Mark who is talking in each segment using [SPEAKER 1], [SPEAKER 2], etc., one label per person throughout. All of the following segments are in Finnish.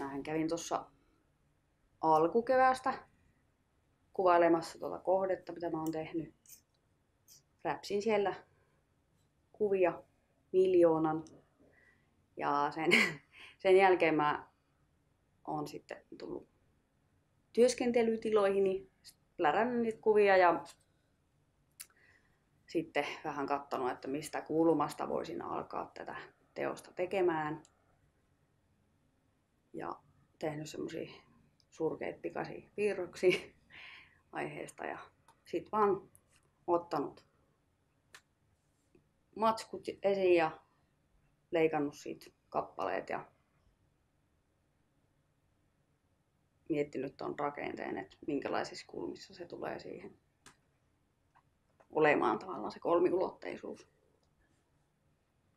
[SPEAKER 1] Mähän kävin tuossa alkukeväästä kuvailemassa tuota kohdetta, mitä mä oon tehnyt. Räpsin siellä kuvia 1 000 000 ja sen jälkeen mä oon sitten tullut työskentelytiloihini, plärännyt niitä kuvia ja sitten vähän katsonut, että mistä kulmasta voisin alkaa tätä teosta tekemään. Ja tehnyt semmosia surkeita pikaisia piirroksia aiheesta ja sit vaan ottanut matskut esiin ja leikannut siitä kappaleet ja miettinyt ton rakenteen, että minkälaisissa kulmissa se tulee siihen olemaan tavallaan se kolmiulotteisuus.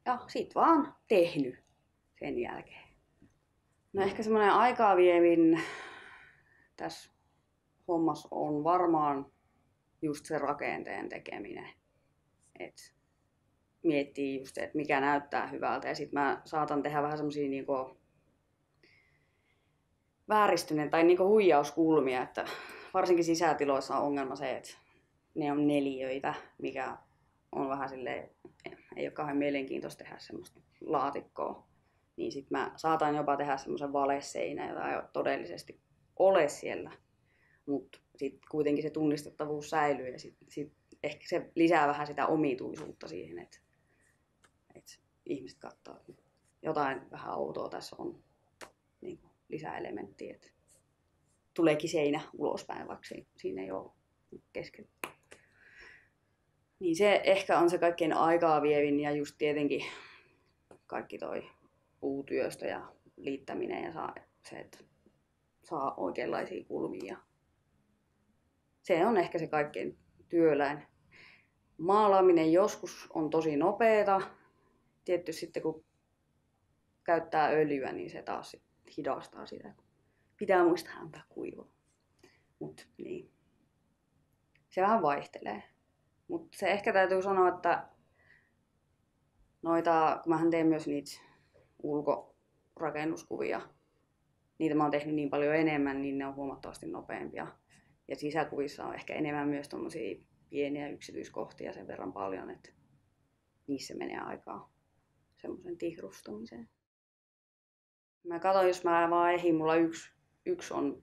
[SPEAKER 1] Ja sit vaan tehnyt sen jälkeen. No ehkä semmoinen aikaa vievin tässä hommassa on varmaan just se rakenteen tekeminen. Et miettii just, että mikä näyttää hyvältä ja sit mä saatan tehdä vähän semmosia niinku vääristyneen tai niinku huijauskulmia, että varsinkin sisätiloissa on ongelma se, että ne on neliöitä, mikä on vähän silleen, ei ole kauhean mielenkiintoista tehdä semmoista laatikkoa. Niin sit mä saatan jopa tehdä semmoisen valeseinän, jota ei todellisesti ole siellä. Mutta sit kuitenkin se tunnistettavuus säilyy ja sit ehkä se lisää vähän sitä omituisuutta siihen, että ihmiset katsoo, että jotain vähän outoa tässä on niin lisäelementtiä. Että tuleekin seinä ulospäin, vaikka siinä ei ole keskellä. Niin se ehkä on se kaikkein aikaa vievin ja just tietenkin kaikki toi puutyöstö ja liittäminen ja se, että saa oikeanlaisia kulmia. Se on ehkä se kaikkein työläin. Maalaaminen joskus on tosi nopeeta. Tietysti sitten kun käyttää öljyä, niin se taas hidastaa sitä. Pitää muistaa antaa kuivaa. Mut niin. Se vähän vaihtelee. Mutta se ehkä täytyy sanoa, että kun mähän teen myös niitä ulkorakennuskuvia, niitä mä oon tehnyt niin paljon enemmän, niin ne on huomattavasti nopeampia. Ja sisäkuvissa on ehkä enemmän myös tommosia pieniä yksityiskohtia sen verran paljon, että niissä menee aikaa semmoisen tihrustumiseen. Mä katson, jos mä vaan ehdin, mulla yksi on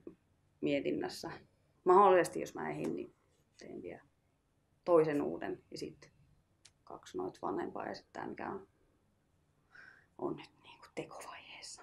[SPEAKER 1] mietinnässä. Mahdollisesti, jos mä ehdin, niin teen vielä toisen uuden ja sitten 2 noita vanhempaa ja sitten tää, mikä on nyt niinku tekovaiheessa.